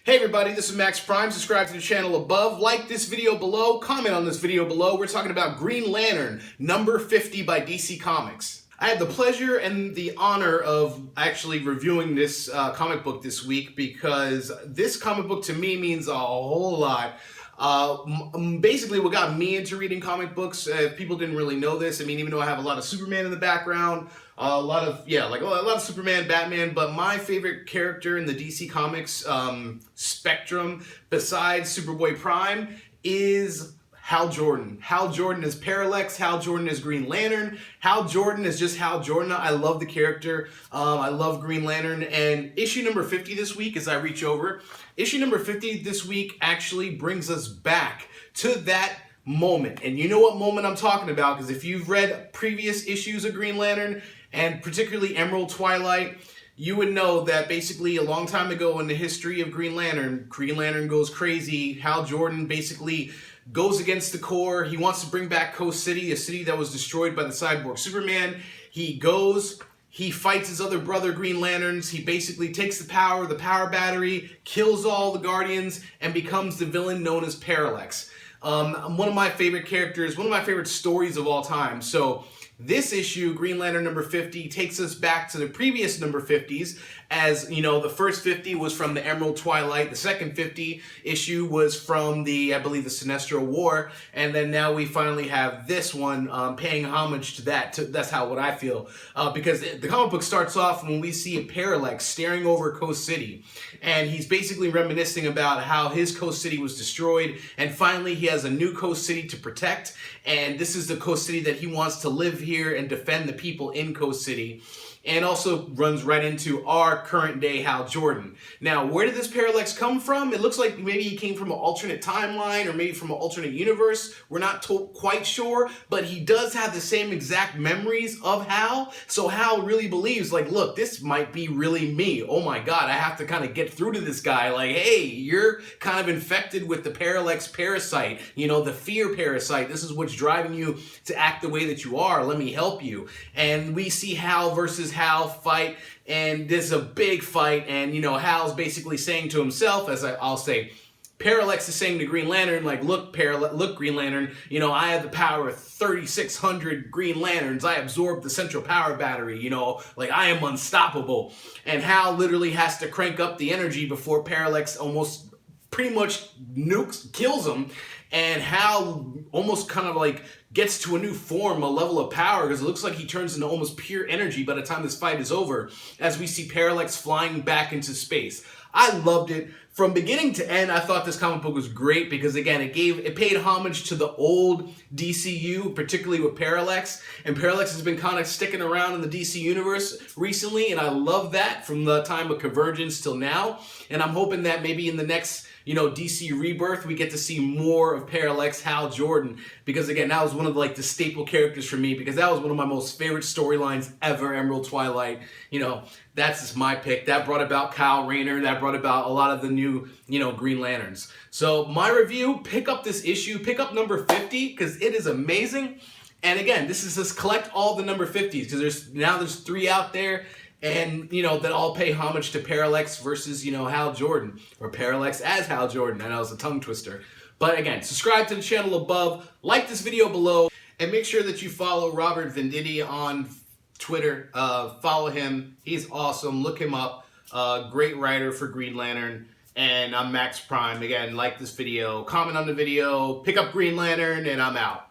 Hey everybody, this is Max Prime. Subscribe to the channel above, like this video below, comment on this video below. We're talking about Green Lantern, number 50 by DC Comics. I had the pleasure and the honor of actually reviewing this comic book this week because this comic book to me means a whole lot. Basically what got me into reading comic books, if people didn't really know this, I mean, even though I have a lot of Superman in the background, a lot of Superman, Batman, but my favorite character in the DC Comics spectrum, besides Superboy Prime, is Hal Jordan. Hal Jordan is Parallax. Hal Jordan is Green Lantern. Hal Jordan is just Hal Jordan. I love the character. I love Green Lantern. And issue number 50 this week, as I reach over, issue number 50 this week actually brings us back to that moment. And you know what moment I'm talking about, because if you've read previous issues of Green Lantern, and particularly Emerald Twilight, you would know that basically a long time ago in the history of Green Lantern goes crazy. Hal Jordan basically goes against the core. He wants to bring back Coast City, a city that was destroyed by the cyborg Superman. He goes, he fights his other brother Green Lanterns. He basically takes the power battery, kills all the Guardians, and becomes the villain known as Parallax. One of my favorite characters, one of my favorite stories of all time. So this issue, Green Lantern number 50, takes us back to the previous number 50s. As you know, the first 50 was from the Emerald Twilight. The second 50 issue was from the, I believe, the Sinestro War. And then now we finally have this one paying homage to that. That's what I feel. Because the comic book starts off when we see a Parallax staring over Coast City. And he's basically reminiscing about how his Coast City was destroyed. And finally, he has a new Coast City to protect. And this is the Coast City that he wants to live here and defend the people in Coast City. And also runs right into our current day Hal Jordan. Now, where did this Parallax come from? It looks like maybe he came from an alternate timeline or maybe from an alternate universe. We're not quite sure, but he does have the same exact memories of Hal. So Hal really believes, like, look, this might be really me. Oh my God, I have to kind of get through to this guy. Like, hey, you're kind of infected with the Parallax parasite, you know, the fear parasite. This is what's driving you to act the way that you are. Let me help you. And we see Hal versus Hal fight, and this is a big fight, and you know, Hal's basically saying to himself, as I'll say, Parallax is saying to Green Lantern, like, look, Green Lantern, you know, I have the power of 3,600 Green Lanterns. I absorbed the central power battery, you know, like, I am unstoppable. And Hal literally has to crank up the energy before Parallax almost pretty much kills him. And Hal almost kind of like gets to a new form, a level of power, because it looks like he turns into almost pure energy by the time this fight is over, as we see Parallax flying back into space. I loved it. From beginning to end, I thought this comic book was great because, again, it paid homage to the old DCU, particularly with Parallax. And Parallax has been kind of sticking around in the DC universe recently, and I love that from the time of Convergence till now. And I'm hoping that maybe in the next, you know, DC Rebirth, we get to see more of Parallax Hal Jordan, because again, that was one of like the staple characters for me, because that was one of my most favorite storylines ever, Emerald Twilight. You know, that's just my pick. That brought about Kyle Rayner. That brought about a lot of the new, you know, Green Lanterns. So my review, pick up this issue, pick up number 50, because it is amazing. And again, this is just collect all the number 50s, because there's 3 out there. And, you know, that all pay homage to Parallax versus, you know, Hal Jordan. Or Parallax as Hal Jordan. I know it's a tongue twister. But again, subscribe to the channel above, like this video below, and make sure that you follow Robert Venditti on Twitter. Follow him. He's awesome. Look him up. Great writer for Green Lantern. And I'm Max Prime. Again, like this video, comment on the video, pick up Green Lantern, and I'm out.